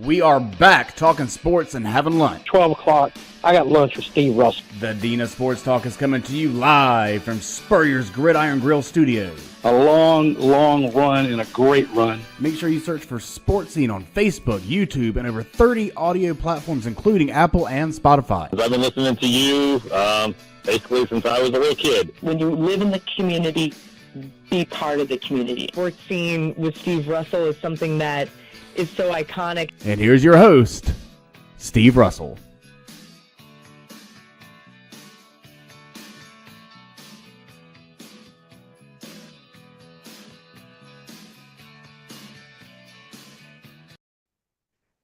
We are back talking sports and having lunch. 12 o'clock, I got lunch with Steve Russell. The Dean of Sports Talk is coming to you live from Spurrier's Gridiron Grill Studios. A long run and a great run. Make sure you search for Sports Scene on Facebook, YouTube, and over 30 audio platforms, including Apple and Spotify. I've been listening to you basically since I was a little kid. When you live in the community, be part of the community. Sports Scene with Steve Russell is something that is so iconic. And here's your host, Steve Russell.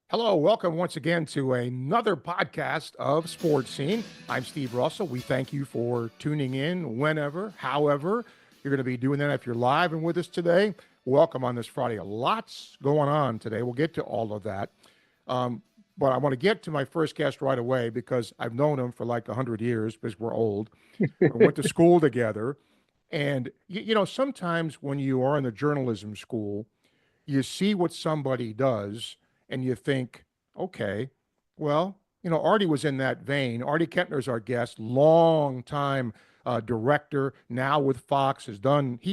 Hello, welcome once again to another podcast of Sports Scene. I'm Steve Russell. We thank you for tuning in whenever, however, you're going to be doing that. If you're live and with us today, welcome on this Friday. Lots going on today. We'll get to all of that. But I want to get to my first guest right away because I've known him for like 100 years because we're old. We went to school together. And, you know, sometimes when you are in the journalism school, you see what somebody does and you think, okay, well, you know, Artie was in that vein. Artie Kempner is our guest, long time director, now with Fox. He's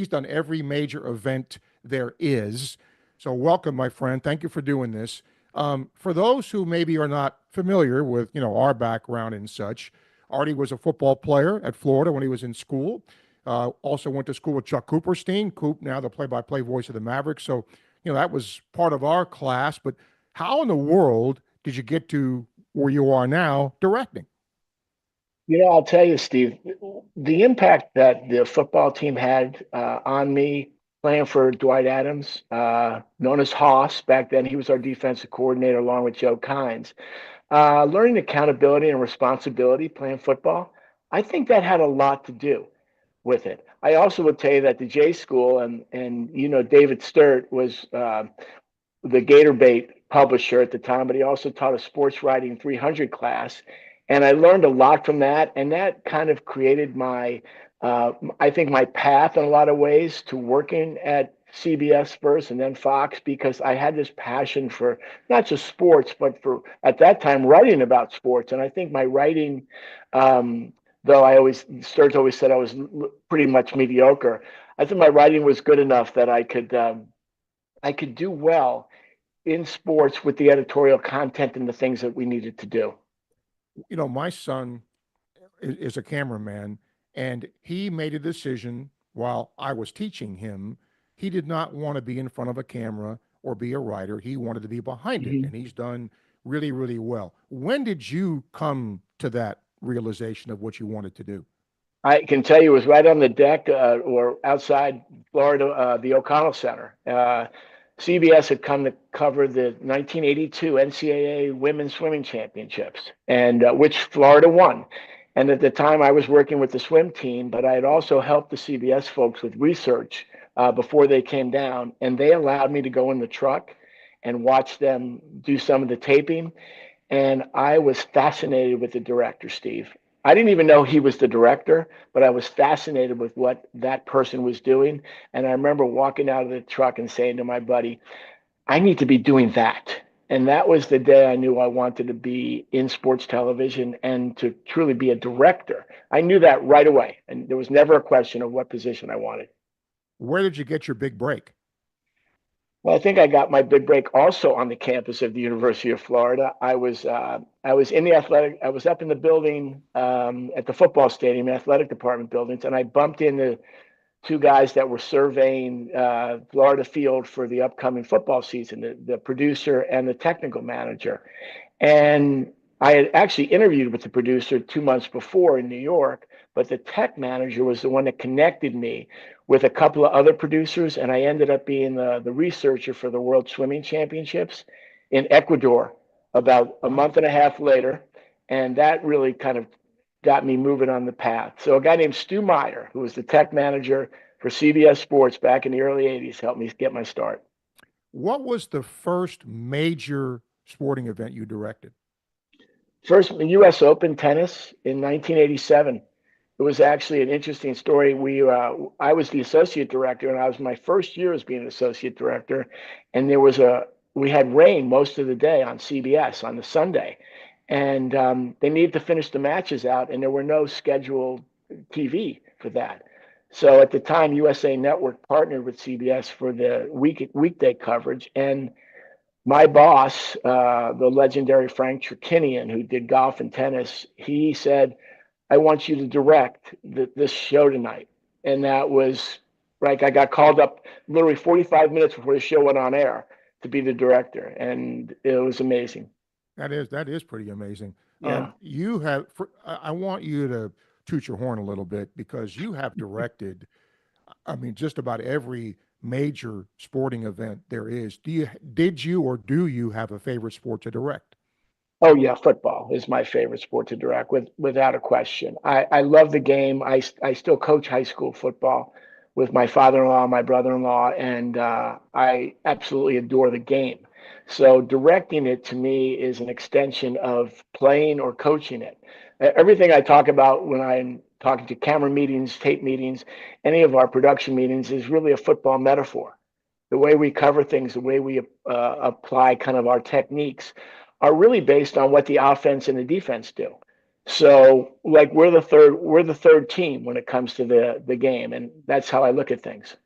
done every major event there is. So welcome, my friend. Thank you for doing this. For those who maybe are not familiar with, you know, our background and such, Artie was a football player at Florida when he was in school. Also went to school with Chuck Cooperstein. Coop, now the play-by-play voice of the Mavericks. So, you know, that was part of our class. But how in the world did you get to where you are now directing? You know, I'll tell you, Steve, the impact that the football team had on me playing for Dwight Adams, known as Hoss. Back then, he was our defensive coordinator along with Joe Kynes. Learning accountability and responsibility playing football, I think that had a lot to do with it. I also would tell you that the J School and you know, David Sturt was the Gator Bait publisher at the time, but he also taught a sports writing 300 class. And I learned a lot from that. And that kind of created my, I think, my path in a lot of ways to working at CBS first and then Fox, because I had this passion for not just sports, but for, at that time, writing about sports. And I think my writing, though Sturt always said I was pretty much mediocre, I think my writing was good enough that I could do well in sports with the editorial content and the things that we needed to do. You know, my son is a cameraman, and he made a decision while I was teaching him. He did not want to be in front of a camera or be a writer. He wanted to be behind it, and he's done really, really well. When did you come to that realization of what you wanted to do? I can tell you it was right on the deck or outside Florida, the O'Connell Center. CBS had come to cover the 1982 NCAA Women's Swimming Championships, and which Florida won. And at the time, I was working with the swim team, but I had also helped the CBS folks with research before they came down, and they allowed me to go in the truck and watch them do some of the taping. And I was fascinated with the director, Steve. I didn't even know he was the director, but I was fascinated with what that person was doing. And I remember walking out of the truck and saying to my buddy, I need to be doing that. And that was the day I knew I wanted to be in sports television and to truly be a director. I knew that right away. And there was never a question of what position I wanted. Where did you get your big break? Well, I think I got my big break also on the campus of the University of Florida. I was in the athletic. I was up in the building at the football stadium, athletic department buildings, and I bumped into two guys that were surveying Florida field for the upcoming football season, the producer and the technical manager. And I had actually interviewed with the producer 2 months before in New York, but the tech manager was the one that connected me with a couple of other producers, and I ended up being the researcher for the World Swimming Championships in Ecuador about a month and a half later, and that really kind of got me moving on the path. So a guy named Stu Meyer, who was the tech manager for CBS Sports back in the early 80s, helped me get my start. What was the first major sporting event you directed? First, the U.S. Open tennis in 1987. It was actually an interesting story. I was the associate director, and I was my first year as being an associate director. And there was a we had rain most of the day on CBS on the Sunday, and they needed to finish the matches out, and there were no scheduled TV for that. So at the time, USA Network partnered with CBS for the weekday coverage, and my boss, the legendary Frank Trukinian, who did golf and tennis, he said, "I want you to direct this show tonight." And that was like I got called up literally 45 minutes before the show went on air to be the director, and it was amazing. That is pretty amazing. Yeah. I want you to toot your horn a little bit because you have directed, I mean, just about every major sporting event there is. Did you or do you have a favorite sport to direct? Oh yeah, football is my favorite sport to direct, without a question. I love the game. I still coach high school football with my father-in-law, my brother-in-law, and I absolutely adore the game. So directing it to me is an extension of playing or coaching it. Everything I talk about when I'm talking to camera meetings, tape meetings, any of our production meetings is really a football metaphor. The way we cover things, the way we apply kind of our techniques are really based on what the offense and the defense do. So like we're the third team when it comes to the game, and that's how I look at things.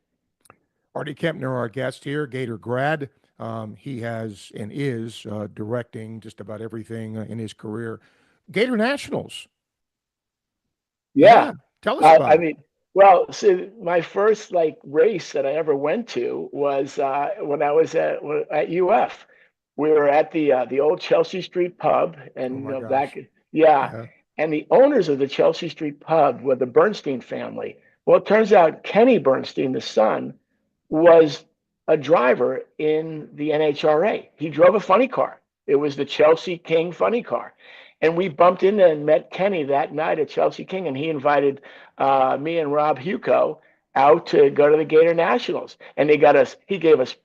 Artie Kempner, our guest here, Gator grad. He has and is directing just about everything in his career. Gator Nationals. Yeah. Tell us about I it. mean, well, so my first like race that I ever went to was when I was at UF. We were at the old Chelsea Street pub, and Oh my gosh. back, yeah. Yeah. And the owners of the Chelsea Street pub were the Bernstein family. Well, it turns out Kenny Bernstein, the son, was a driver in the NHRA. He drove a funny car. It was the Chelsea King funny car. And we bumped into and met Kenny that night at Chelsea King, and he invited me and Rob Huco out to go to the Gator Nationals. And he gave us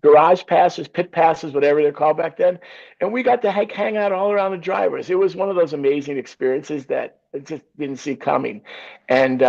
garage passes, pit passes, whatever they're called back then. And we got to hang out all around the drivers. It was one of those amazing experiences that I just didn't see coming. And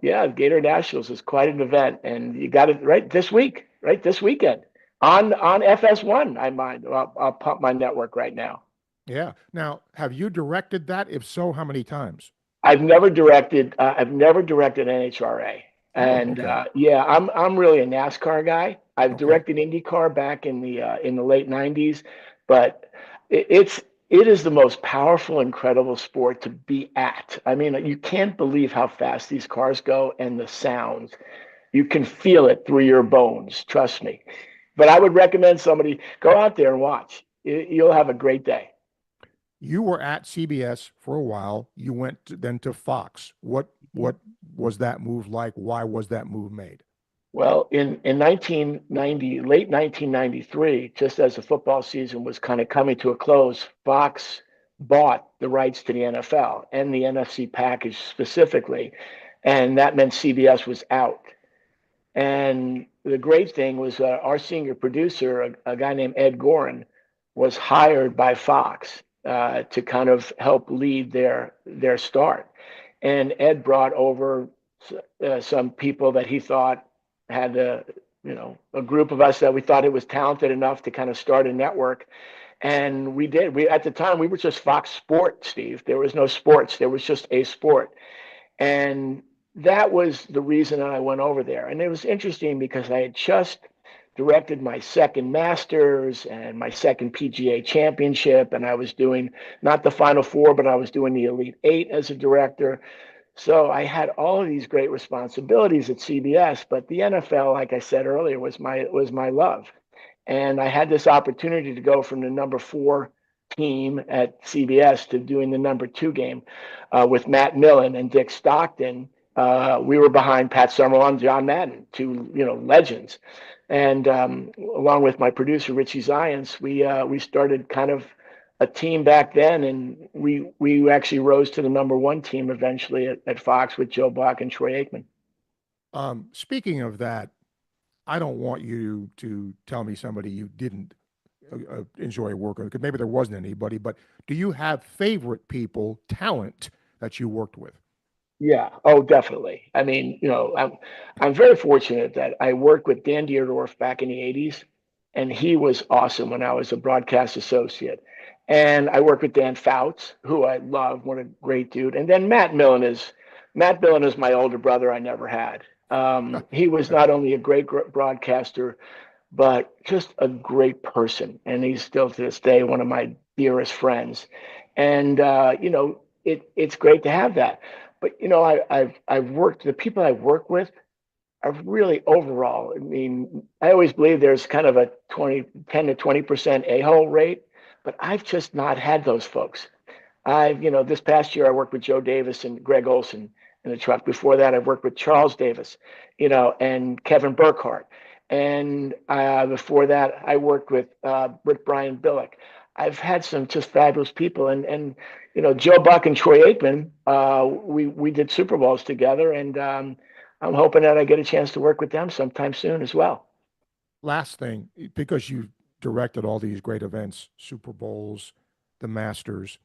yeah, the Gator Nationals is quite an event. And you got it right this weekend on FS1. I'll pump my network right now. Yeah. Now, have you directed that? If so, how many times? I've never directed NHRA. And okay. yeah, I'm really a NASCAR guy. I've directed IndyCar back in the late '90s, but it is the most powerful, incredible sport to be at. I mean, you can't believe how fast these cars go and the sounds. You can feel it through your bones. Trust me. But I would recommend somebody go out there and watch. You'll have a great day. You were at CBS for a while. You went then to Fox. What was that move like? Why was that move made? Well, in 1990, late 1993, just as the football season was kind of coming to a close, Fox bought the rights to the NFL and the NFC package specifically, and that meant CBS was out. And the great thing was our senior producer, a guy named Ed Gorin, was hired by Fox to kind of help lead their start. And Ed brought over some people that he thought had a group of us that we thought it was talented enough to kind of start a network. And we did. At the time, we were just Fox Sports, Steve. There was no sports. There was just a sport. And that was the reason that I went over there. And it was interesting because I had just directed my second Masters and my second PGA Championship, and I was doing not the Final Four, but I was doing the Elite Eight as a director. So I had all of these great responsibilities at CBS, but the NFL, like I said earlier, was my love. And I had this opportunity to go from the number 4 team at CBS to doing the number 2 game with Matt Millen and Dick Stockton. We were behind Pat Summerall and John Madden, 2 legends. And along with my producer Richie Zients, we started kind of a team back then, and we actually rose to the number 1 team eventually at Fox with Joe Buck and Troy Aikman. Speaking of that, I don't want you to tell me somebody you didn't enjoy working with, because maybe there wasn't anybody, but do you have favorite people, talent that you worked with? Yeah. Oh, definitely. I mean, I'm very fortunate that I worked with Dan Dierdorf back in the '80s, and he was awesome when I was a broadcast associate. And I worked with Dan Fouts, who I love. What a great dude. And then Matt Millen is my older brother I never had. He was not only a great broadcaster, but just a great person. And he's still to this day one of my dearest friends. And, it's great to have that. But, I've worked, the people I work with are really overall. I mean, I always believe there's kind of a 10 to 20% a-hole rate, but I've just not had those folks. This past year I worked with Joe Davis and Greg Olson in the truck. Before that, I've worked with Charles Davis, and Kevin Burkhardt. And before that, I worked with Rick Brian Billick. I've had some just fabulous people, and Joe Buck and Troy Aikman. We did Super Bowls together, and I'm hoping that I get a chance to work with them sometime soon as well. Last thing, because you directed all these great events, Super Bowls, the Masters.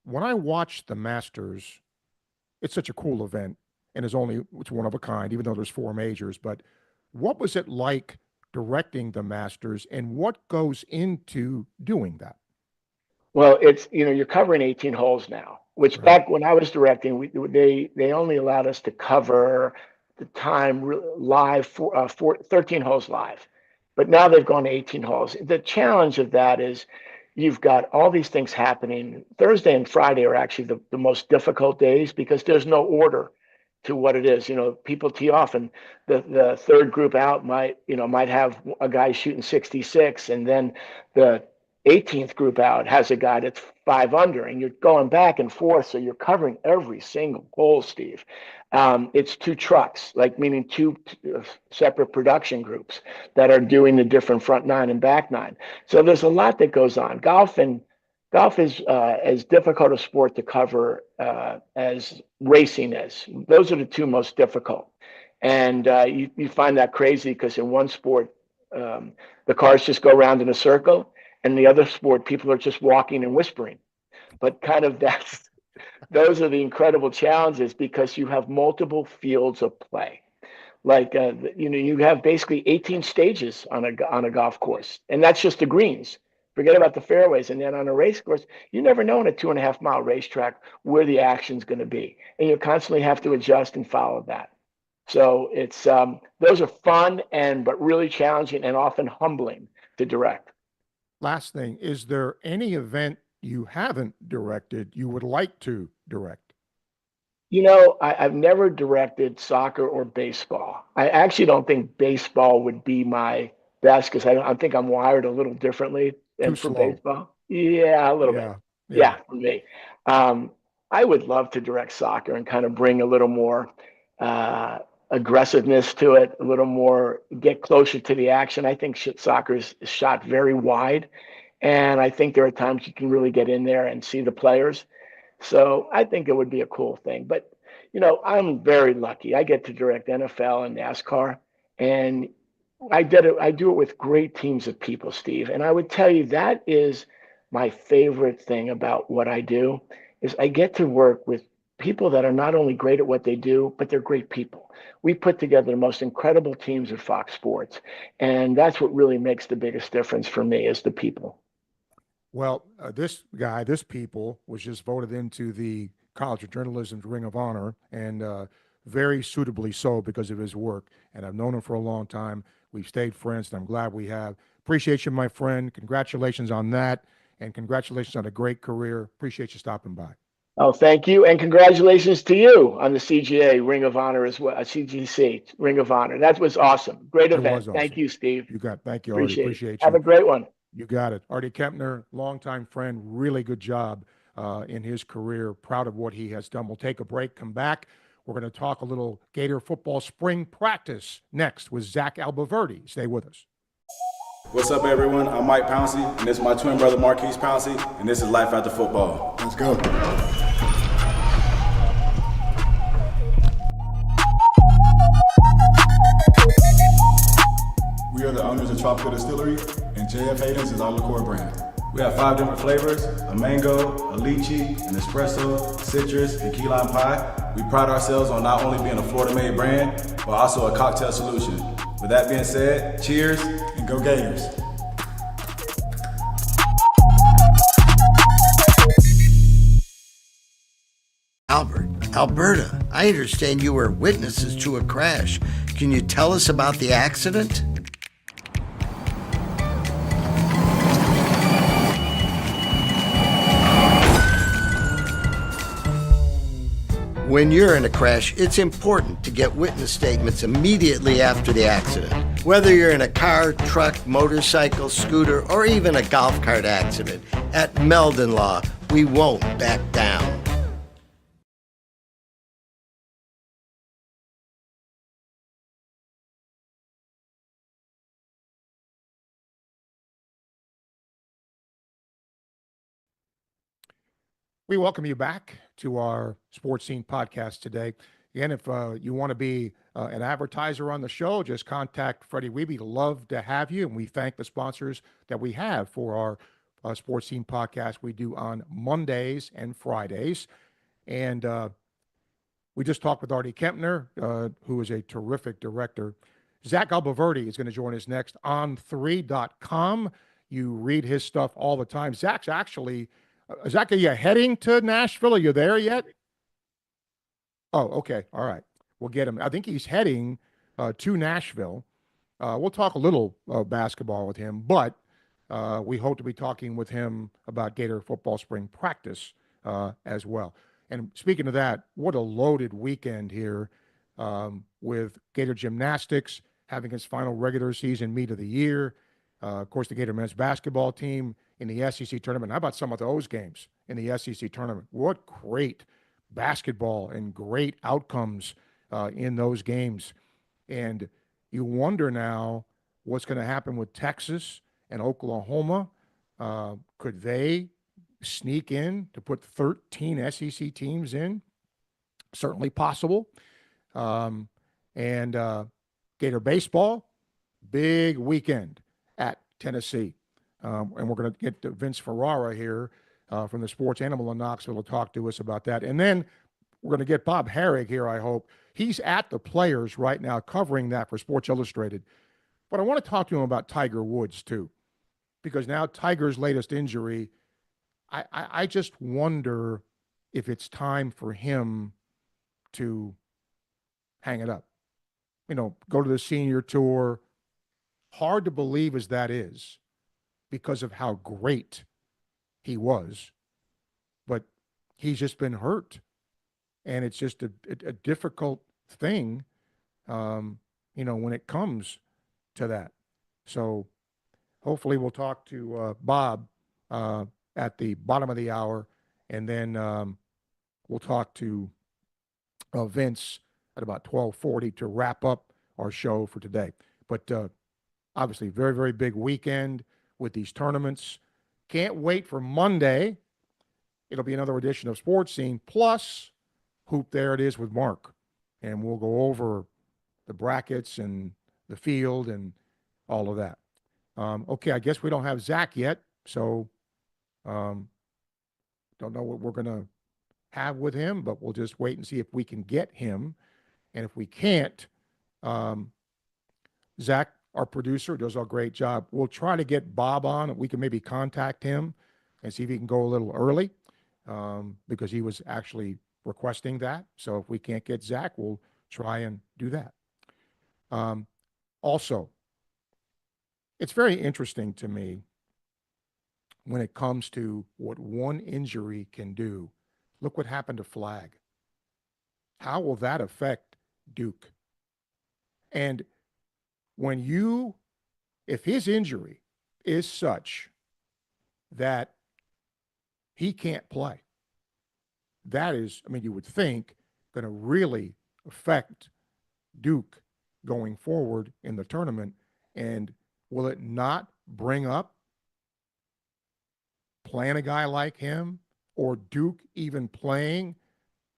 When I watch the Masters, it's such a cool event, and it's one of a kind, even though there's 4 majors. But what was it like directing the Masters, and what goes into doing that? Well, it's you're covering 18 holes now, which Right. back when I was directing, they only allowed us to cover the time live for 13 holes live, but now they've gone to 18 holes. The challenge of that is you've got all these things happening. Thursday and Friday are actually the most difficult days because there's no order to what it is. People tee off, and the third group out might have a guy shooting 66, and then the 18th group out has a guy that's 5 under, and you're going back and forth. So you're covering every single hole, Steve. It's 2 trucks, meaning 2 separate production groups that are doing the different front 9 and back 9. So there's a lot that goes on. Golf is as difficult a sport to cover as racing is. Those are the 2 most difficult. And you find that crazy because in one sport, the cars just go around in a circle. And the other sport, people are just walking and whispering. But kind of those are the incredible challenges because you have multiple fields of play. You have basically 18 stages on a golf course, and that's just the greens. Forget about the fairways. And then on a race course, you never know on a 2.5 mile racetrack where the action's going to be. And you constantly have to adjust and follow that. So it's those are fun but really challenging and often humbling to direct. Last thing, is there any event you haven't directed you would like to direct? I've never directed soccer or baseball. I actually don't think baseball would be my best because I think I'm wired a little differently than for baseball. Yeah, a little bit. Yeah, for me. I would love to direct soccer and kind of bring a little more aggressiveness to it, a little more, get closer to the action. I think soccer is shot very wide, and I think there are times you can really get in there and see the players. So I think it would be a cool thing. But, I'm very lucky. I get to direct NFL and NASCAR, and I do it with great teams of people, Steve. And I would tell you that is my favorite thing about what I do is I get to work with people that are not only great at what they do, but they're great people. We put together the most incredible teams at Fox Sports, and that's what really makes the biggest difference for me is the people. Well, this people was just voted into the College of Journalism's Ring of Honor, and very suitably so because of his work. And I've known him for a long time. We've stayed friends, and I'm glad we have. Appreciate you, my friend. Congratulations on that, and congratulations on a great career. Appreciate you stopping by. Oh, thank you. And congratulations to you on the CGA Ring of Honor as well, CGC Ring of Honor. That was awesome. Great event. Awesome. Thank you, Steve. You got it. Thank you, Artie. Appreciate you. Have a great one. You got it. Artie Kempner, longtime friend, really good job in his career. Proud of what he has done. We'll take a break, come back. We're going to talk a little Gator football spring practice next with Zach Alboverdi. Stay with us. What's up, everyone? I'm Mike Pouncey, and this is my twin brother, Marquise Pouncey, and this is Life After Football. Let's go. We are the owners of Tropical Distillery, and JF Hayden's is our liqueur brand. We have 5 different flavors: a mango, a lychee, an espresso, citrus, and key lime pie. We pride ourselves on not only being a Florida-made brand, but also a cocktail solution. With that being said, cheers and go Gators. Albert, Alberta, I understand you were witnesses to a crash. Can you tell us about the accident? When you're in a crash, it's important to get witness statements immediately after the accident. Whether you're in a car, truck, motorcycle, scooter, or even a golf cart accident, at Meldon Law, we won't back down. We welcome you back to our Sports Scene podcast today. Again, if you want to be an advertiser on the show, just contact Freddie Weeby. Love to have you, and we thank the sponsors that we have for our Sports Scene podcast we do on Mondays and Fridays. And we just talked with Artie Kempner, who is a terrific director. Zach Alboverdi is going to join us next on on3.com. You read his stuff all the time. Zach's actually... Zach, are you heading to Nashville? Are you there yet? Oh, okay. All right. We'll get him. I think he's heading to Nashville. We'll talk a little basketball with him, but we hope to be talking with him about Gator football spring practice as well. And speaking of that, what a loaded weekend here with Gator gymnastics having its final regular season meet of the year. Of course, the Gator men's basketball team in the SEC tournament. How about some of those games in the SEC tournament? What great basketball and great outcomes in those games. And you wonder now what's going to happen with Texas and Oklahoma. Could they sneak in to put 13 SEC teams in? Certainly possible. And Gator baseball, big weekend at Tennessee. And we're going to get to Vince Ferrara here from the Sports Animal in Knoxville to talk to us about that. And then we're going to get Bob Harig here, I hope. He's at the Players right now covering that for Sports Illustrated. But I want to talk to him about Tiger Woods, too, because now Tiger's latest injury, I just wonder if it's time for him to hang it up. You know, go to the senior tour. Hard to believe as that is, because of how great he was, but he's just been hurt, and it's just a difficult thing, when it comes to that. So hopefully we'll talk to Bob at the bottom of the hour, and then we'll talk to Vince at about 12:40 to wrap up our show for today. But obviously, very, very big weekend with these tournaments. Can't wait for Monday. It'll be another edition of Sports Scene, plus Hoop There It Is with Mark. And we'll go over the brackets and the field and all of that. Okay, I guess we don't have Zach yet, so don't know what we're going to have with him, but we'll just wait and see if we can get him. And if we can't, Zach, our producer, does a great job. We'll try to get Bob on. We can maybe contact him and see if he can go a little early because he was actually requesting that. So if we can't get Zach, we'll try and do that. Also, it's very interesting to me when it comes to what one injury can do. Look what happened to Flagg. How will that affect Duke? And if his injury is such that he can't play, that is, you would think, going to really affect Duke going forward in the tournament. And will it not bring up playing a guy like him, or Duke even playing,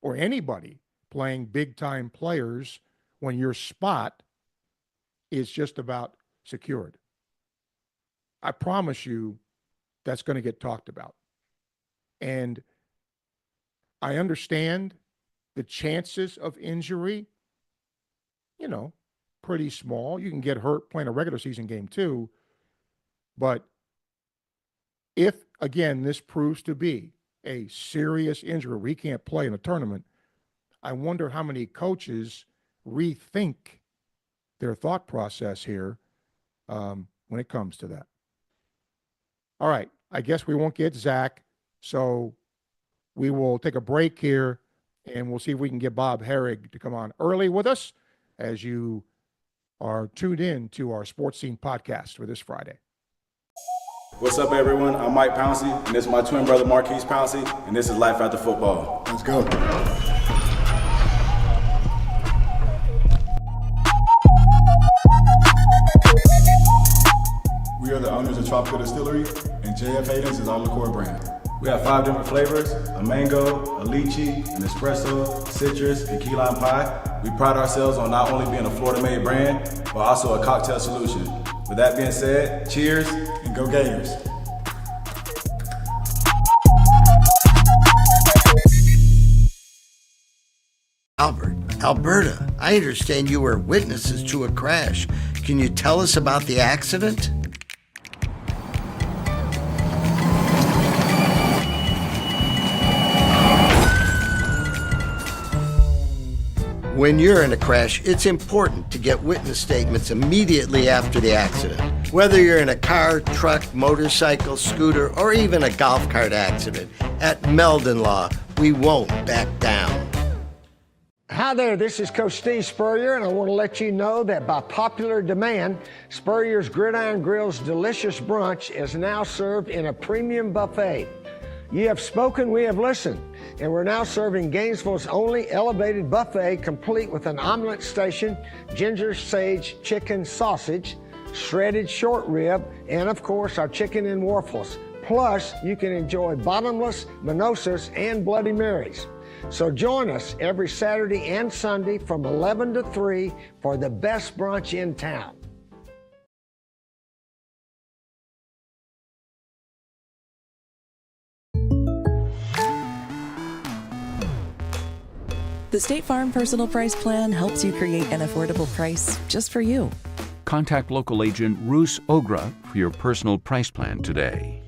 or anybody playing big-time players when your spot is just about secured? I promise you that's going to get talked about. And I understand the chances of injury, pretty small. You can get hurt playing a regular season game too, But if, again, this proves to be a serious injury, we can't play in a tournament, I wonder how many coaches rethink their thought process here when it comes to that. All right, I guess we won't get Zach, so we will take a break here, and we'll see if we can get Bob Harig to come on early with us as you are tuned in to our Sports Scene podcast for this Friday. What's up, everyone? I'm Mike Pouncey, and this is my twin brother, Marquise Pouncey, and this is Life After Football. Let's go. We are the owners of Tropical Distillery, and JF Hayden's is our liqueur brand. We have 5 different flavors: a mango, a lychee, an espresso, citrus, and key lime pie. We pride ourselves on not only being a Florida-made brand, but also a cocktail solution. With that being said, cheers and go Gators. Albert, Alberta, I understand you were witnesses to a crash. Can you tell us about the accident? When you're in a crash, it's important to get witness statements immediately after the accident. Whether you're in a car, truck, motorcycle, scooter, or even a golf cart accident, at Meldon Law, we won't back down. Hi there, this is Coach Steve Spurrier, and I want to let you know that by popular demand, Spurrier's Gridiron Grill's delicious brunch is now served in a premium buffet. You have spoken, we have listened, and we're now serving Gainesville's only elevated buffet, complete with an omelet station, ginger sage chicken sausage, shredded short rib, and of course our chicken and waffles. Plus, you can enjoy bottomless mimosas and Bloody Marys. So join us every Saturday and Sunday from 11 to 3 for the best brunch in town. The State Farm Personal Price Plan helps you create an affordable price just for you. Contact local agent Roos Ogra for your personal price plan today.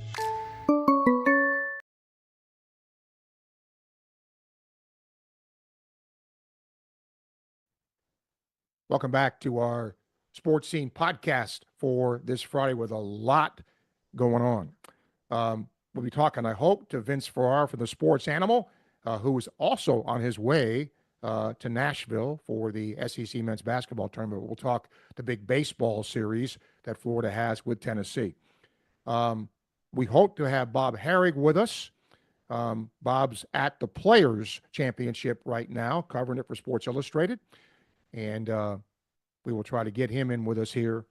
Welcome back to our Sports Scene podcast for this Friday with a lot going on. We'll be talking, I hope, to Vince Ferrara from the Sports Animal, who is also on his way to Nashville for the SEC men's basketball tournament. We'll talk the big baseball series that Florida has with Tennessee. We hope to have Bob Harig with us. Bob's at the Players Championship right now, covering it for Sports Illustrated. And we will try to get him in with us here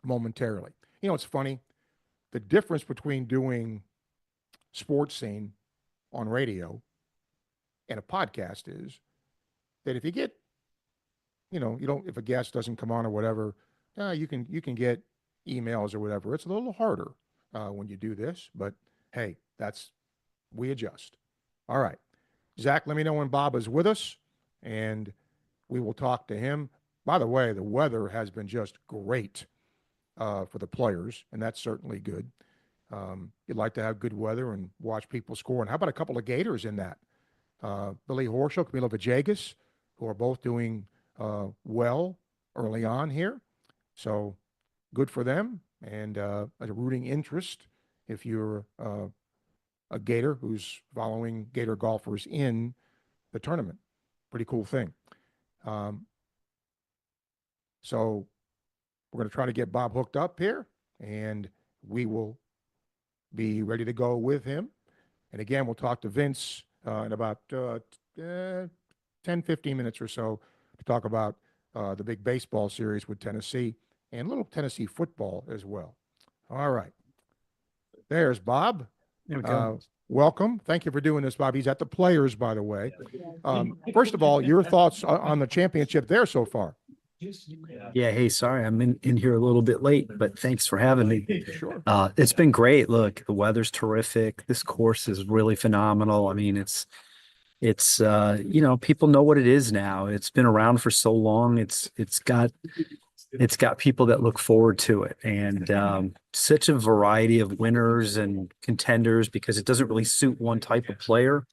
momentarily. You know, it's funny. The difference between doing Sports Scene on radio and a podcast is that if you get, if a guest doesn't come on or whatever, you can get emails or whatever. It's a little harder when you do this, but hey, we adjust. All right. Zach, let me know when Bob is with us, and we will talk to him. By the way, the weather has been just great for the players, and that's certainly good. You'd like to have good weather and watch people score. And how about a couple of Gators in that? Billy Horschel, Camilo Villegas, who are both doing well early on here. So good for them, and a rooting interest if you're a Gator who's following Gator golfers in the tournament. Pretty cool thing. So we're going to try to get Bob hooked up here, and we will be ready to go with him. And again, we'll talk to Vince in about 10, 15 minutes or so to talk about the big baseball series with Tennessee and a little Tennessee football as well. All right. There's Bob. There we go. Welcome. Thank you for doing this, Bob. He's at the Players, by the way. First of all, your thoughts on the championship there so far? Yeah. Hey, sorry, I'm in here a little bit late, but thanks for having me. Sure. It's been great. Look, the weather's terrific. This course is really phenomenal. I mean, it's people know what it is now. It's been around for so long. It's got it's got people that look forward to it, and such a variety of winners and contenders because it doesn't really suit one type of player.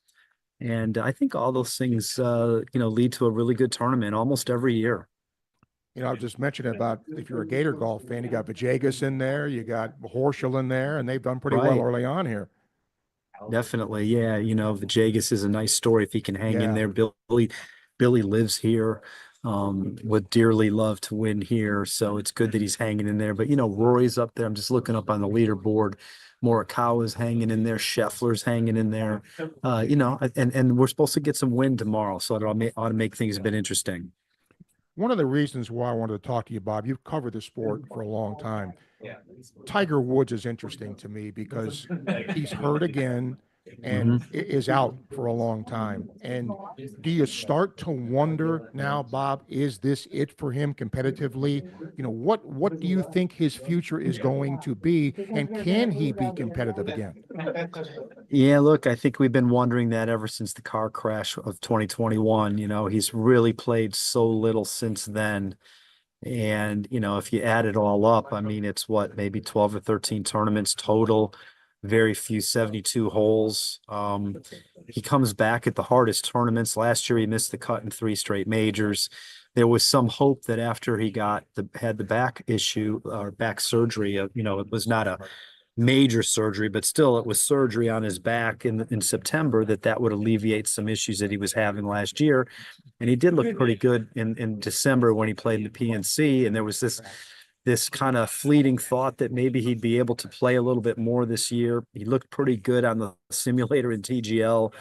And I think all those things, lead to a really good tournament almost every year. I was just mentioning about if you're a Gator golf fan, you got Vajegas in there, you got Horschel in there, and they've done pretty well early on here. Definitely. Yeah. Vajegas is a nice story if he can hang in there. Billy lives here, would dearly love to win here. So it's good that he's hanging in there. But, Rory's up there. I'm just looking up on the leaderboard. Morikawa's hanging in there. Scheffler's hanging in there. And we're supposed to get some wind tomorrow. So it ought to make things a bit interesting. One of the reasons why I wanted to talk to you, Bob, you've covered the sport for a long time. Tiger Woods is interesting to me because he's hurt again and is out for a long time. And do you start to wonder now, Bob, is this it for him competitively? What do you think his future is going to be, and can he be competitive again? Yeah, look, I think we've been wondering that ever since the car crash of 2021. He's really played so little since then. And, if you add it all up, I mean, it's maybe 12 or 13 tournaments total, very few 72 holes. He comes back at the hardest tournaments. Last year, he missed the cut in 3 straight majors. There was some hope that after he had the back issue or back surgery, it was not a major surgery, but still it was surgery on his back in September, that would alleviate some issues that he was having last year. And he did look pretty good in December when he played in the PNC. And there was this kind of fleeting thought that maybe he'd be able to play a little bit more this year. He looked pretty good on the simulator in TGL.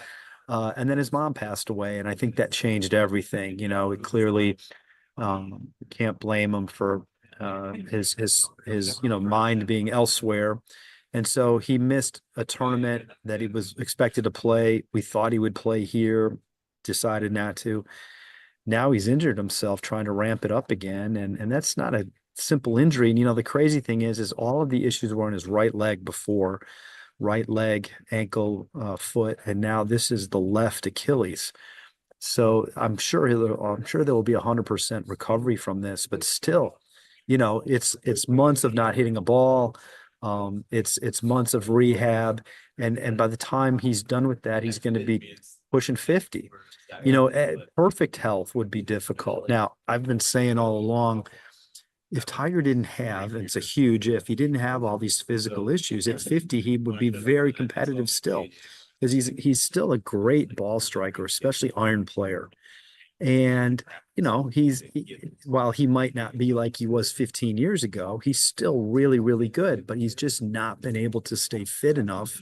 And then his mom passed away. And I think that changed everything. It clearly, can't blame him for his mind being elsewhere. And so he missed a tournament that he was expected to play. We thought he would play here, decided not to. Now he's injured himself trying to ramp it up again. And that's not a simple injury. And, the crazy thing is all of the issues were on his right leg before, right leg, ankle, foot. And now this is the left Achilles. So I'm sure there will be 100% recovery from this, but still, it's months of not hitting a ball. It's months of rehab. And by the time he's done with that, he's going to be pushing 50. Perfect health would be difficult. Now, I've been saying all along, if Tiger didn't have, and it's a huge if, he didn't have all these physical issues, at 50, he would be very competitive still, because he's still a great ball striker, especially iron player. And, while he might not be like he was 15 years ago, he's still really, really good, but he's just not been able to stay fit enough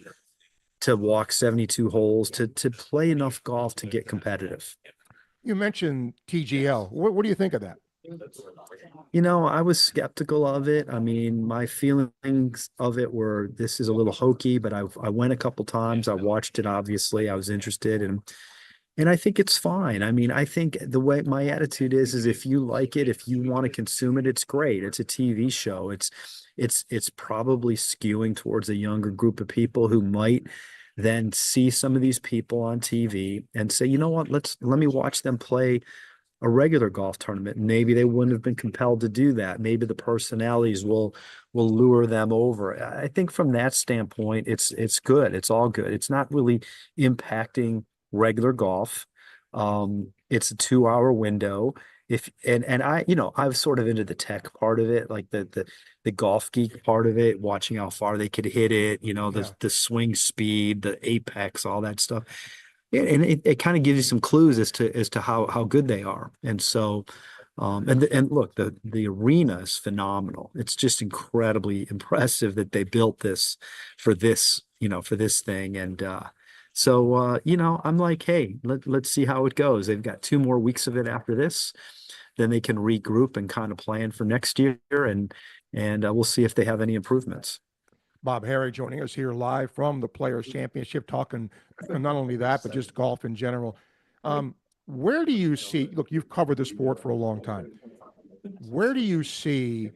to walk 72 holes, to play enough golf to get competitive. You mentioned TGL. What do you think of that? I was skeptical of it. I mean, my feelings of it were, this is a little hokey, but I went a couple times. I watched it, obviously. I was interested, and I think it's fine. I mean, I think the way my attitude is if you like it, if you want to consume it, it's great. It's a TV show. It's probably skewing towards a younger group of people who might then see some of these people on TV and say, you know what, let me watch them play a regular golf tournament. Maybe they wouldn't have been compelled to do that. Maybe the personalities will lure them over. I think from that standpoint, it's good. It's all good. It's not really impacting regular golf. It's a 2-hour window. I'm sort of into the tech part of it, like the golf geek part of it, watching how far they could hit it, the swing speed, the apex, all that stuff. Yeah, and it kind of gives you some clues as to how good they are. And so, and look, the arena is phenomenal. It's just incredibly impressive that they built this for this thing. And so I'm like, hey, let's see how it goes. They've got 2 more weeks of it after this. Then they can regroup and kind of plan for next year, and we'll see if they have any improvements. Bob Harig joining us here live from the Players Championship, talking not only that, but just golf in general. Where do you see, look, you've covered the sport for a long time. Where do you see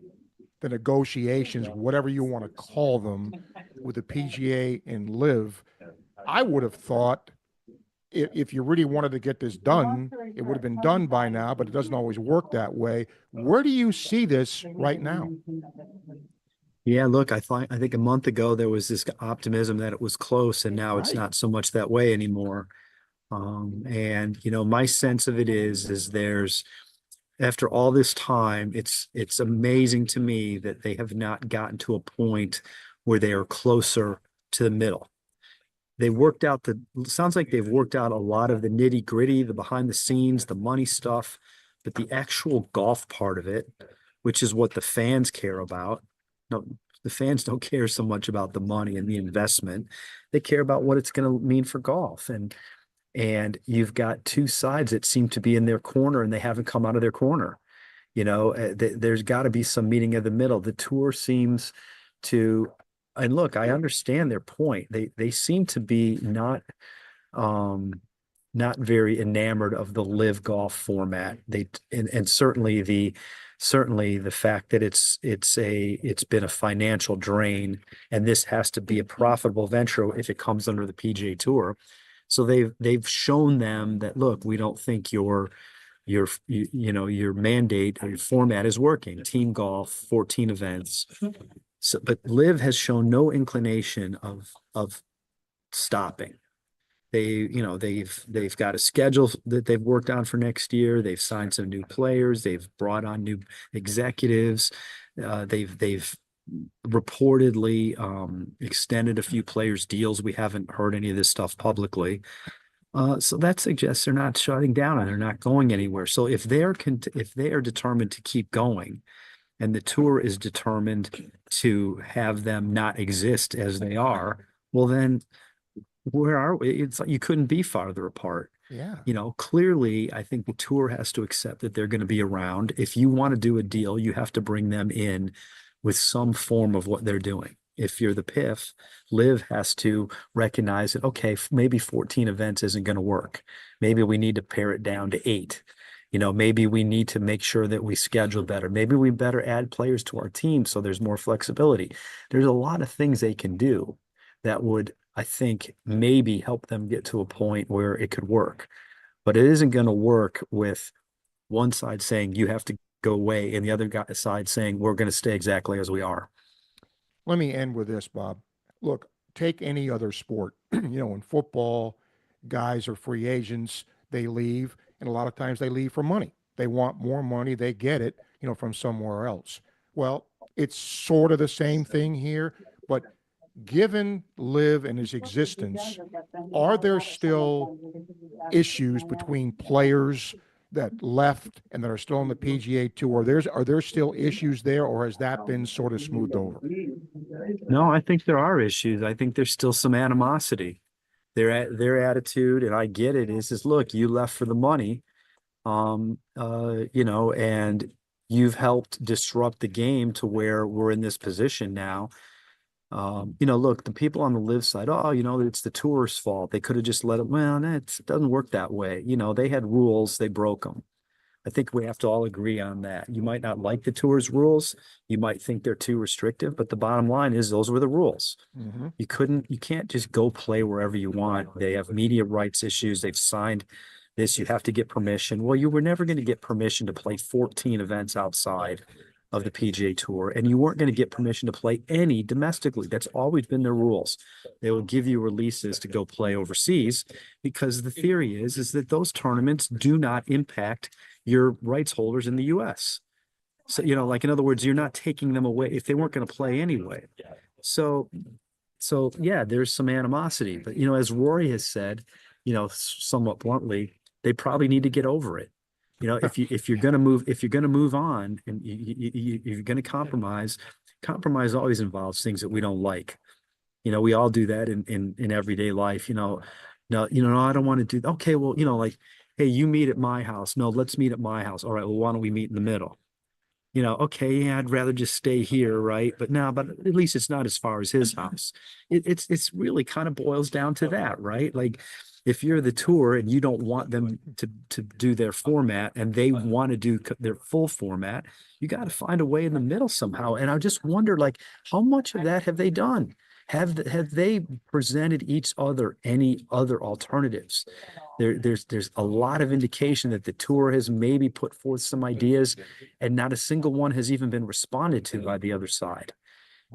the negotiations, whatever you want to call them, with the PGA and LIV? I would have thought if you really wanted to get this done, it would have been done by now, but it doesn't always work that way. Where do you see this right now? Yeah, look, I think a month ago there was this optimism that it was close, and now it's not so much that way anymore. And my sense of it is there's, after all this time, it's amazing to me that they have not gotten to a point where they are closer to the middle. Sounds like they've worked out a lot of the nitty gritty, the behind the scenes, the money stuff, but the actual golf part of it, which is what the fans care about. No, the fans don't care so much about the money and the investment. They care about what it's going to mean for golf. And you've got two sides that seem to be in their corner, and they haven't come out of their corner. There's got to be some meeting of the middle. The tour seems to, and look, I understand their point. They seem to be not very enamored of the live golf format. And certainly the fact that it's been a financial drain, and this has to be a profitable venture if it comes under the PGA Tour. So they've shown them that, look, we don't think your mandate or your format is working. Team golf, 14 events. So, but Liv has shown no inclination of stopping. They've got a schedule that they've worked on for next year. They've signed some new players. They've brought on new executives. They've reportedly extended a few players' deals. We haven't heard any of this stuff publicly. So that suggests they're not shutting down and they're not going anywhere. So if they are determined to keep going, and the tour is determined to have them not exist as they are, well then where are we? It's like you couldn't be farther apart. Yeah. Clearly, I think the tour has to accept that they're going to be around. If you want to do a deal, you have to bring them in with some form of what they're doing. If you're the PIF, Liv has to recognize that, okay, maybe 14 events isn't going to work. Maybe we need to pare it down to 8. Maybe we need to make sure that we schedule better. Maybe we better add players to our team so there's more flexibility. There's a lot of things they can do that would, I think, maybe help them get to a point where it could work. But it isn't going to work with one side saying you have to go away and the other side saying we're going to stay exactly as we are. Let me end with this, Bob. Look, take any other sport. In football, guys are free agents. They leave, and a lot of times they leave for money. They want more money. They get it, from somewhere else. Well, it's sort of the same thing here, but given Liv and his existence, are there still issues between players that left and that are still on the PGA Tour? Are there still issues there, or has that been sort of smoothed over? No, I think there are issues. I think there's still some animosity. Their attitude, and I get it, is look, you left for the money, and you've helped disrupt the game to where we're in this position now. Look, the people on the live side, it's the tour's fault. They could have just let it. Well, it doesn't work that way. They had rules, they broke them. I think we have to all agree on that. You might not like the tour's rules. You might think they're too restrictive, but the bottom line is those were the rules. Mm-hmm. You can't just go play wherever you want. They have media rights issues. They've signed this. You have to get permission. Well, you were never going to get permission to play 14 events outside of the PGA Tour, and you weren't going to get permission to play any domestically. That's always been their rules. They will give you releases to go play overseas because the theory is that those tournaments do not impact your rights holders in the U.S. So, in other words, you're not taking them away if they weren't going to play anyway. So yeah, there's some animosity, but as Rory has said, somewhat bluntly, they probably need to get over it. If you're going to move on and you're going to compromise always involves things that we don't like. We all do that in everyday life. No, I don't want to do. Okay, well, hey, you meet at my house. No, let's meet at my house. All right, well, why don't we meet in the middle? Okay, yeah, I'd rather just stay here, right? But at least it's not as far as his house. It's really kind of boils down to that, right? Like, if you're the tour and you don't want them to do their format and they want to do their full format, you got to find a way in the middle somehow. And I just wonder, how much of that have they done? Have they presented each other any other alternatives? There's a lot of indication that the tour has maybe put forth some ideas, and not a single one has even been responded to by the other side.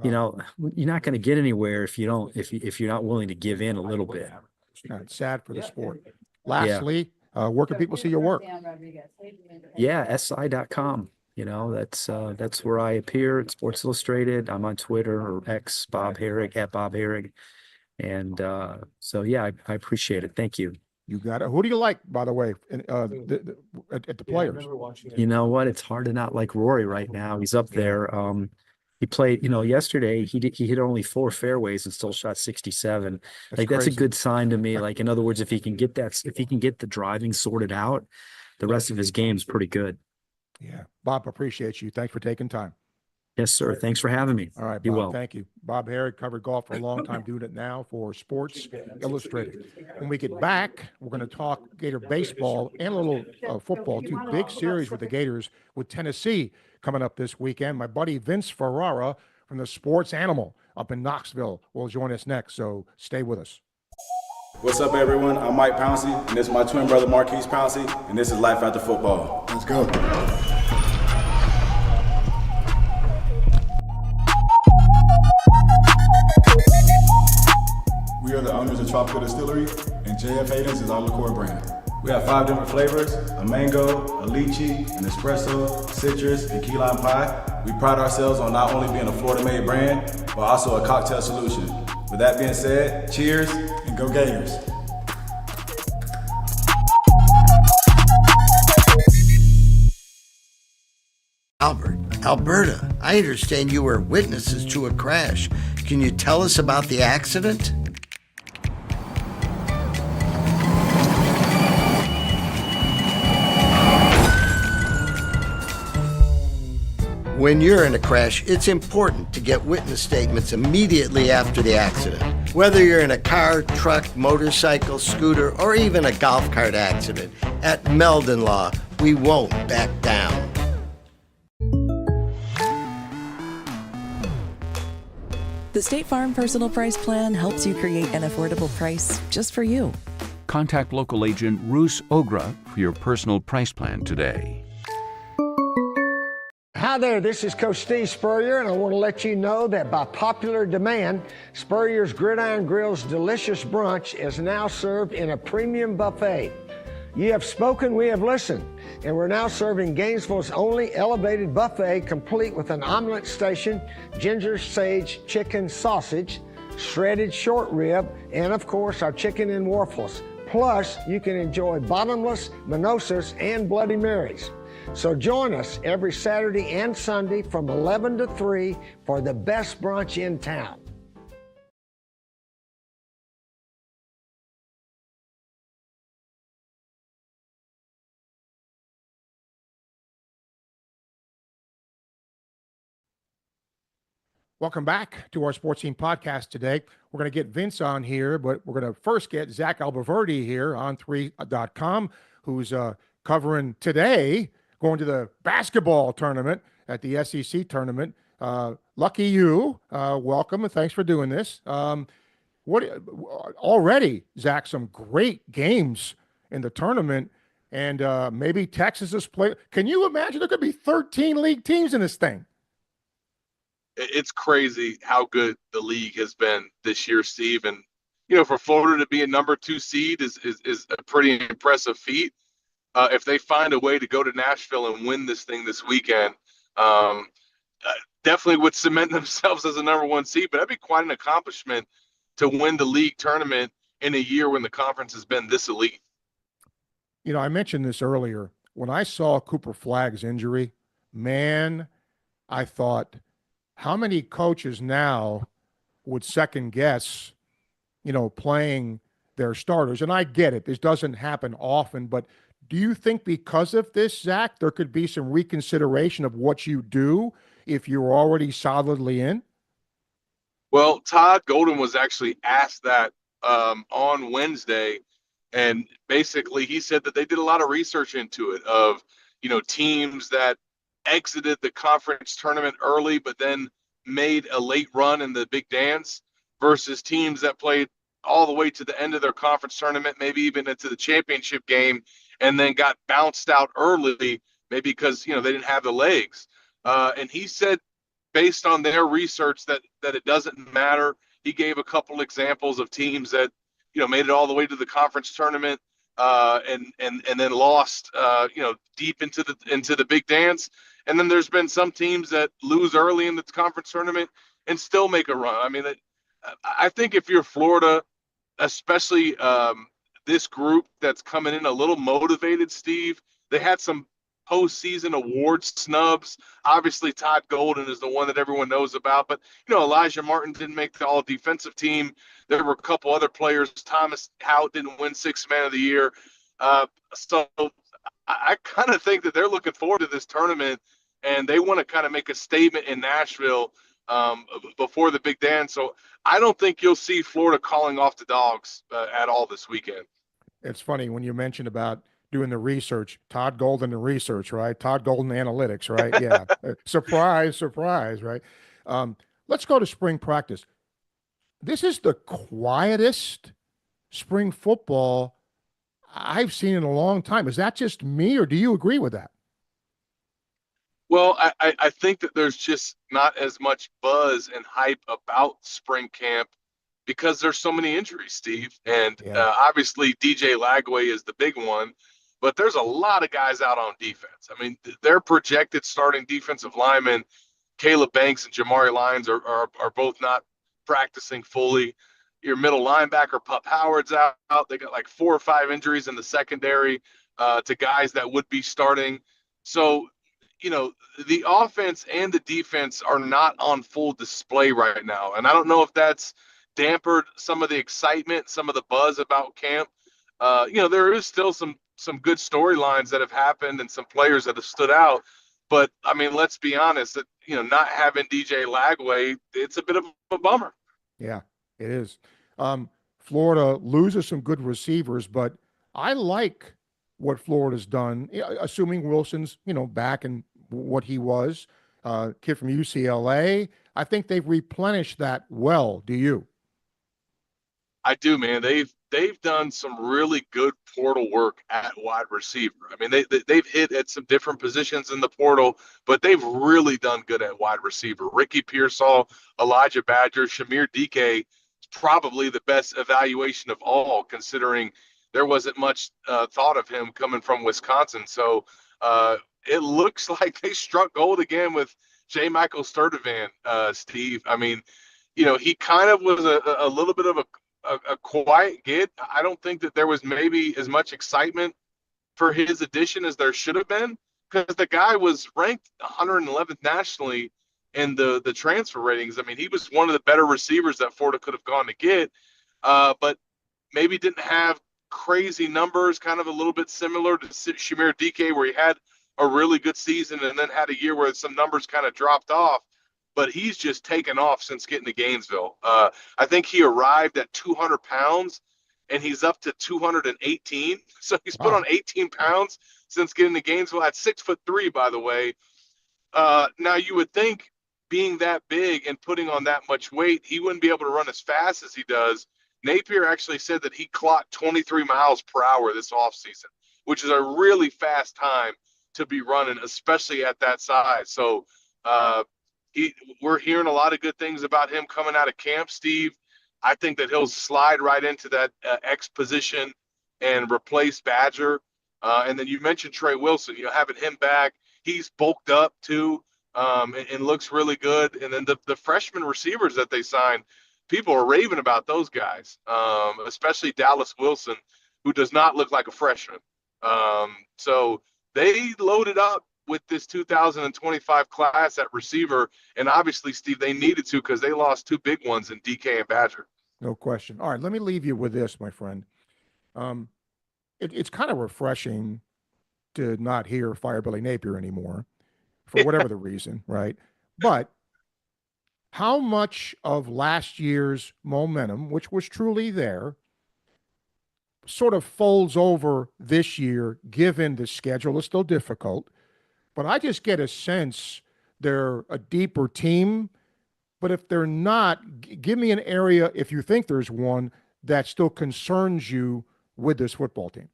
You know, you're not going to get anywhere if you're not willing to give in a little bit. It's sad for the sport. Lastly, where can people see your work? Yeah, si.com. You know, that's where I appear at Sports Illustrated. I'm on Twitter or X, Bob Harig, at Bob Harig. And so, yeah, I appreciate it. Thank you. You got it. Who do you like, by the way, at the players? You know what? It's hard to not like Rory right now. He's up there. He played, yesterday he hit only 4 fairways and still shot 67. That's a good sign to me. Like, in other words, if he can get the driving sorted out, the rest of his game's pretty good. Yeah. Bob, appreciate you. Thanks for taking time. Yes, sir. Thanks for having me. All right, Be Bob, well. thank you. Bob Harig covered golf for a long time, doing it now for Sports Illustrated. When we get back, we're going to talk Gator baseball and a little football. 2 big series with the Gators with Tennessee coming up this weekend. My buddy Vince Ferrara from the Sports Animal up in Knoxville will join us next, so stay with us. What's up, everyone? I'm Mike Pouncey, and this is my twin brother Marquise Pouncey, and this is Life After Football. Let's go. We are the owners of Tropical Distillery, and JF Hayden's is our liqueur brand. We have 5 different flavors: a mango, a lychee, an espresso, citrus, and key lime pie. We pride ourselves on not only being a Florida-made brand, but also a cocktail solution. With that being said, cheers and go Gators. Albert, Alberta, I understand you were witnesses to a crash. Can you tell us about the accident? When you're in a crash, it's important to get witness statements immediately after the accident. Whether you're in a car, truck, motorcycle, scooter, or even a golf cart accident, at Meldon Law, we won't back down. The State Farm Personal Price Plan helps you create an affordable price just for you. Contact local agent Roos Ogra for your personal price plan today. Hi there, this is Coach Steve Spurrier, and I want to let you know that by popular demand, Spurrier's Gridiron Grill's delicious brunch is now served in a premium buffet. You have spoken, we have listened, and we're now serving Gainesville's only elevated buffet, complete with an omelet station, ginger sage chicken sausage, shredded short rib, and of course our chicken and waffles. Plus, you can enjoy bottomless, mimosas, and Bloody Marys. So join us every Saturday and Sunday from 11 to 3 for the best brunch in town. Welcome back to our Sports Scene podcast today. We're going to get Vince on here, but we're going to first get Zach Alboverdi here on 3.com, who's covering today, going to the basketball tournament at the SEC tournament. Lucky you. Welcome, and thanks for doing this. Already, Zach, some great games in the tournament, and maybe Texas has played. Can you imagine there could be 13 league teams in this thing? It's crazy how good the league has been this year, Steve. And, for Florida to be a number 2 seed is a pretty impressive feat. If they find a way to go to Nashville and win this thing this weekend, definitely would cement themselves as a number 1 seed. But that'd be quite an accomplishment to win the league tournament in a year when the conference has been this elite. I mentioned this earlier. When I saw Cooper Flagg's injury, man, I thought, how many coaches now would second guess, playing their starters? And I get it. This doesn't happen often, but do you think because of this, Zach, there could be some reconsideration of what you do if you're already solidly in? Well, Todd Golden was actually asked that on Wednesday, and basically he said that they did a lot of research into it of, teams that exited the conference tournament early, but then made a late run in the big dance. versus teams that played all the way to the end of their conference tournament, maybe even into the championship game, and then got bounced out early, maybe because, they didn't have the legs. And he said, based on their research, that it doesn't matter. He gave a couple examples of teams that, made it all the way to the conference tournament, and then lost, deep into the big dance. And then there's been some teams that lose early in the conference tournament and still make a run. I mean, I think if you're Florida, especially this group that's coming in a little motivated, Steve, they had some postseason awards snubs. Obviously, Todd Golden is the one that everyone knows about, but Elijah Martin didn't make the all-defensive team. There were a couple other players. Thomas Howe didn't win Sixth Man of the Year. So I kind of think that they're looking forward to this tournament, and they want to kind of make a statement in Nashville before the big dance. So I don't think you'll see Florida calling off the Dogs at all this weekend. It's funny when you mentioned about doing the research, Todd Golden and research, right? Todd Golden analytics, right? Yeah. Surprise, right? Let's go to spring practice. This is the quietest spring football I've seen in a long time. Is that just me, or do you agree with that? Well, I think that there's just not as much buzz and hype about spring camp because there's so many injuries, Steve. And obviously DJ Lagway is the big one, but there's a lot of guys out on defense. I mean, their projected starting defensive linemen, Caleb Banks and Jamari Lyons, are both not practicing fully. Your middle linebacker, Pup Howard's out. They got like 4 or 5 injuries in the secondary to guys that would be starting. So, the offense and the defense are not on full display right now. And I don't know if that's dampened some of the excitement, some of the buzz about camp. There is still some good storylines that have happened and some players that have stood out. But, I mean, let's be honest, that, not having DJ Lagway, it's a bit of a bummer. Yeah, it is. Florida loses some good receivers, but I like what Florida's done, assuming Wilson's, back in what he was, kid from UCLA. I think they've replenished that well. Do you? I do, man. They've done some really good portal work at wide receiver. I mean, they've hit at some different positions in the portal, but they've really done good at wide receiver. Ricky Pearsall, Elijah Badger, Shamir Dike, probably the best evaluation of all, considering there wasn't much thought of him coming from Wisconsin. So it looks like they struck gold again with J. Michael Sturdivant, Steve. I mean, he kind of was a little bit of a quiet get. I don't think that there was maybe as much excitement for his addition as there should have been, because the guy was ranked 111th nationally in the transfer ratings. I mean, he was one of the better receivers that Florida could have gone to get, but maybe didn't have crazy numbers, kind of a little bit similar to Shamir Dike, where he had a really good season and then had a year where some numbers kind of dropped off. But he's just taken off since getting to Gainesville. I think he arrived at 200 pounds, and he's up to 218. So he's put on 18 pounds since getting to Gainesville at 6'3", by the way. Now, you would think, being that big and putting on that much weight, he wouldn't be able to run as fast as he does. Napier actually said that he clocked 23 miles per hour this offseason, which is a really fast time to be running, especially at that size. So we're hearing a lot of good things about him coming out of camp, Steve. I think that he'll slide right into that X position and replace Badger. And then you mentioned Trey Wilson, having him back. He's bulked up too, and looks really good. And then the freshman receivers that they signed, people are raving about those guys, especially Dallas Wilson, who does not look like a freshman. So they loaded up with this 2025 class at receiver, and obviously, Steve, they needed to, because they lost 2 big ones in DK and Badger. No question. All right, let me leave you with this, my friend. It's kind of refreshing to not hear Fire Billy Napier anymore, for whatever the reason, right? But how much of last year's momentum, which was truly there, sort of folds over this year, given the schedule is still difficult? But I just get a sense they're a deeper team. But if they're not, give me an area, if you think there's one, that still concerns you with this football team.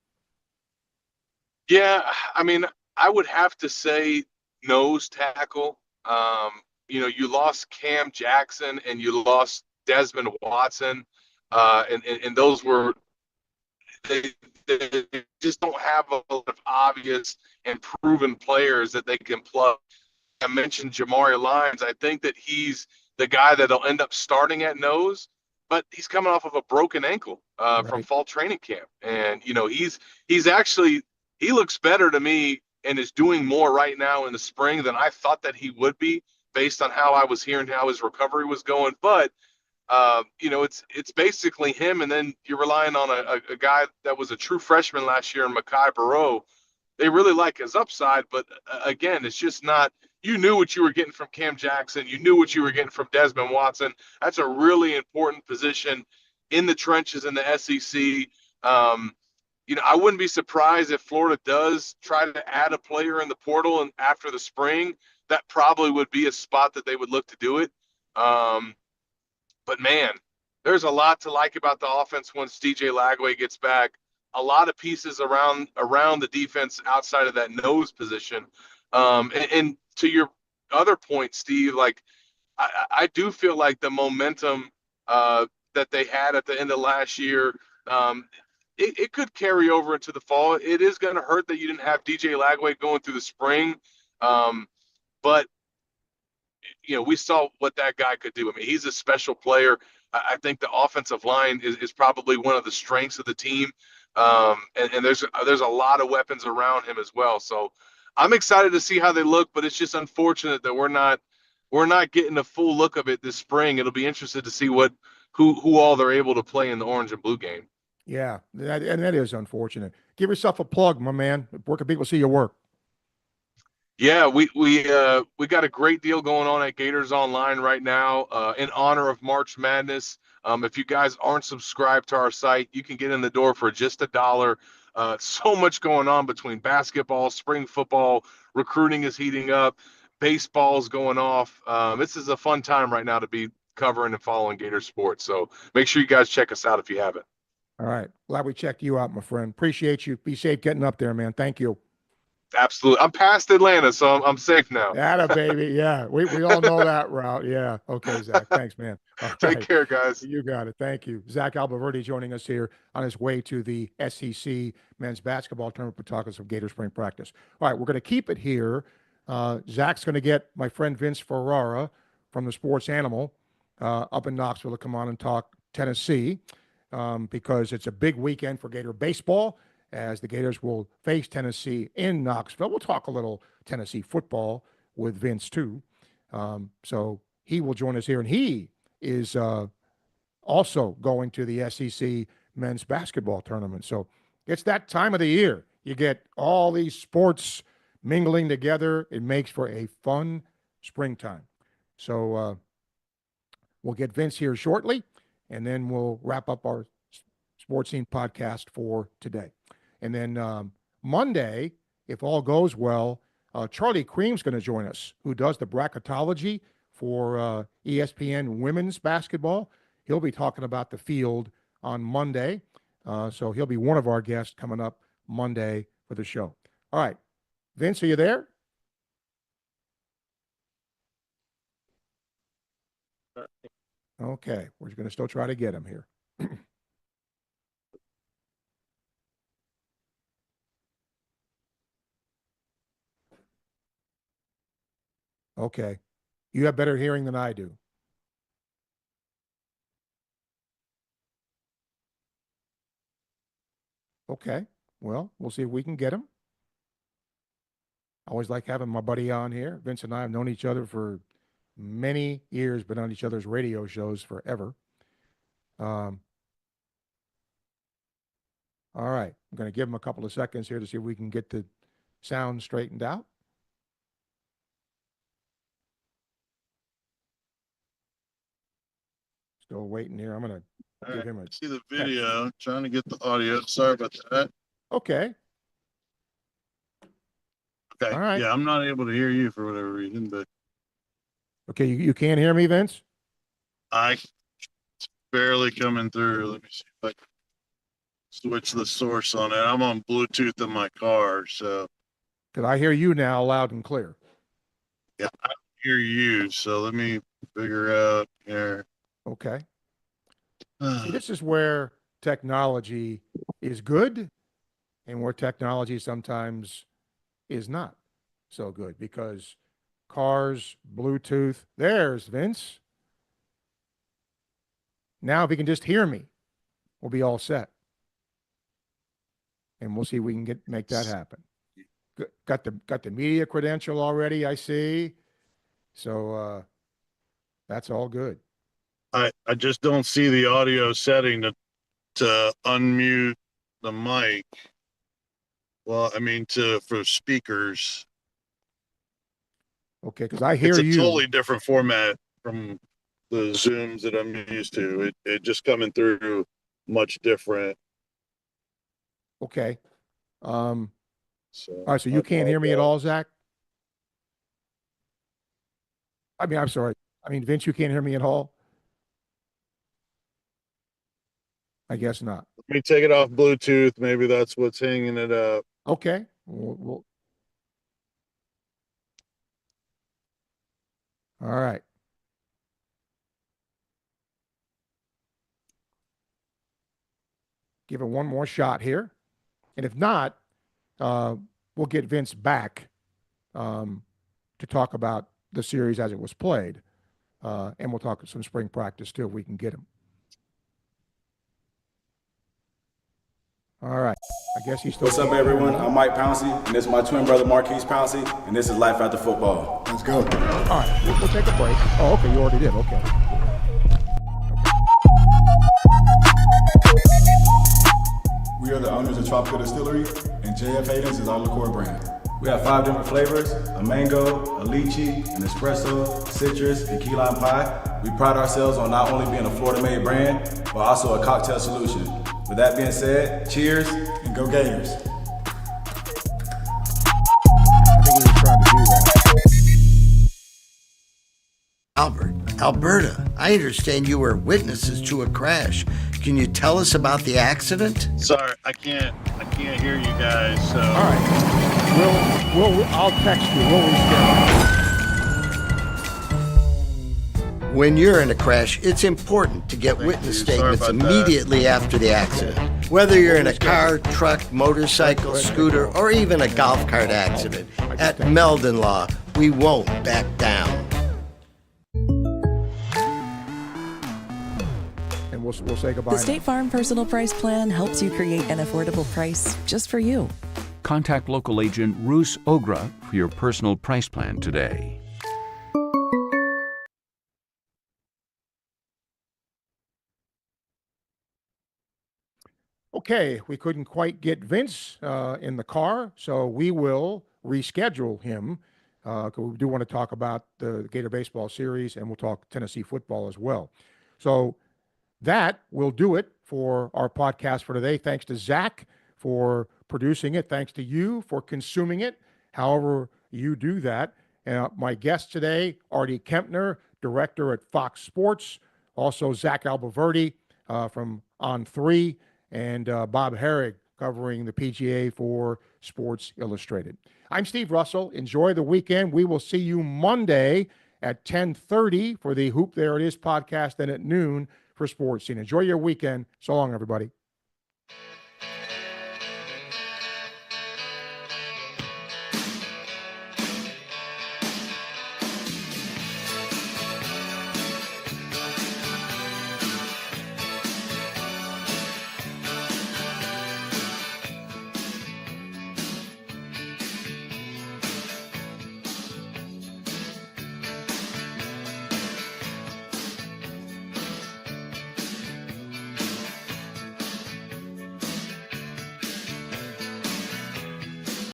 Yeah, I mean, I would have to say nose tackle. You lost Cam Jackson and you lost Desmond Watson, and those were they just don't have a lot of obvious and proven players that they can plug. I mentioned Jamari Lyons. I think that he's the guy that'll end up starting at nose, but he's coming off of a broken ankle from fall training camp, and he's actually he looks better to me and is doing more right now in the spring than I thought that he would be based on how I was hearing how his recovery was going. But it's basically him, and then you're relying on a guy that was a true freshman last year in Mekhi Barrow. They really like his upside, but again, it's just not. You knew what you were getting from Cam Jackson. You knew what you were getting from Desmond Watson. That's a really important position in the trenches in the SEC. I wouldn't be surprised if Florida does try to add a player in the portal, and after the spring, that probably would be a spot that they would look to do it. But man, there's a lot to like about the offense once DJ Lagway gets back. A lot of pieces around the defense outside of that nose position. And to your other point, Steve, like I do feel like the momentum that they had at the end of last year, it could carry over into the fall. It is going to hurt that you didn't have DJ Lagway going through the spring, but we saw what that guy could do. I mean, he's a special player. I think the offensive line is probably one of the strengths of the team, and there's a lot of weapons around him as well. So I'm excited to see how they look, but it's just unfortunate that we're not getting a full look of it this spring. It'll be interesting to see who all they're able to play in the orange and blue game. Yeah, and that is unfortunate. Give yourself a plug, my man. Where can people see your work? Yeah, we got a great deal going on at Gators Online right now in honor of March Madness. If you guys aren't subscribed to our site, you can get in the door for just $1. So much going on between basketball, spring football, recruiting is heating up, baseball's going off. This is a fun time right now to be covering and following Gator sports. So make sure you guys check us out if you haven't. All right. Glad we checked you out, my friend. Appreciate you. Be safe getting up there, man. Thank you. Absolutely. I'm past Atlanta, so I'm safe now. Atta baby. Yeah. We all know that route. Yeah. Okay, Zach. Thanks, man. Take care, guys. You got it. Thank you. Zach Alboverdi joining us here on his way to the SEC men's basketball tournament for talking some Gator spring practice. All right. We're going to keep it here. Zach's going to get my friend Vince Ferrara from the Sports Animal up in Knoxville to come on and talk Tennessee because it's a big weekend for Gator baseball, as the Gators will face Tennessee in Knoxville. We'll talk a little Tennessee football with Vince, too. So he will join us here, and he is also going to the SEC men's basketball tournament. So it's that time of the year. You get all these sports mingling together. It makes for a fun springtime. So we'll get Vince here shortly, and then we'll wrap up our Sports Scene podcast for today. And then Monday, if all goes well, Charlie Cream's going to join us, who does the bracketology for ESPN women's basketball. He'll be talking about the field on Monday. So he'll be one of our guests coming up Monday for the show. All right. Vince, are you there? Okay. We're going to still try to get him here. Okay. You have better hearing than I do. Okay. Well, we'll see if we can get him. I always like having my buddy on here. Vince and I have known each other for many years, been on each other's radio shows forever. All right. I'm going to give him a couple of seconds here to see if we can get the sound straightened out. Still waiting here. I'm going to give him a see the video, trying to get the audio. Sorry about that. Okay. Okay. All right. Yeah, I'm not able to hear you for whatever reason, but okay, you can't hear me, Vince? It's barely coming through. Let me see if I can switch the source on it. I'm on Bluetooth in my car, so. Because I hear you now loud and clear. Yeah, I hear you. So let me figure out here. Okay. See, this is where technology is good and where technology sometimes is not so good, because cars, Bluetooth, there's Vince. Now, if he can just hear me, we'll be all set. And we'll see if we can make that happen. Got the media credential already, I see. So that's all good. I just don't see the audio setting to unmute the mic. Well, I mean, for speakers. Okay, because I hear you. It's a totally different format from the Zooms that I'm used to. It just coming through much different. Okay. All right, so you can't hear me at all, Zach? I mean, I'm sorry. I mean, Vince, you can't hear me at all? I guess not. Let me take it off Bluetooth. Maybe that's what's hanging it up. Okay. All right. Give it one more shot here. And if not, we'll get Vince back to talk about the series as it was played. And we'll talk some spring practice too, if we can get him. All right. I guess he's still. What's up, everyone? I'm Mike Pouncey, and this is my twin brother, Marquise Pouncey, and this is Life After Football. Let's go. All right. We'll take a break. Oh, okay. You already did. Okay. We are the owners of Tropical Distillery, and JF Hayden's is our liqueur brand. We have 5 different flavors: a mango, a lychee, an espresso, citrus, and key lime pie. We pride ourselves on not only being a Florida-made brand, but also a cocktail solution. With that being said, cheers and go Gators. I think we were trying to do that. Albert, Alberta, I understand you were witnesses to a crash. Can you tell us about the accident? Sorry, I can't hear you guys. So. All right. I'll text you. We'll reschedule. When you're in a crash, it's important to get witness statements immediately after the accident. Whether you're in a car, truck, motorcycle, scooter, or even a golf cart accident, at Meldon Law, we won't back down. And we'll say goodbye. The State Farm Personal Price Plan helps you create an affordable price just for you. Contact local agent Roos Ogra for your personal price plan today. Okay, we couldn't quite get Vince in the car, so we will reschedule him. 'Cause we do want to talk about the Gator Baseball series, and we'll talk Tennessee football as well. So that will do it for our podcast for today. Thanks to Zach for producing it. Thanks to you for consuming it, however you do that. My guest today, Artie Kempner, director at Fox Sports. Also, Zach Alboverdi from On3. And Bob Harig covering the PGA for Sports Illustrated. I'm Steve Russell. Enjoy the weekend. We will see you Monday at 10:30 for the Hoop There It Is podcast and at noon for Sports Scene. Enjoy your weekend. So long, everybody.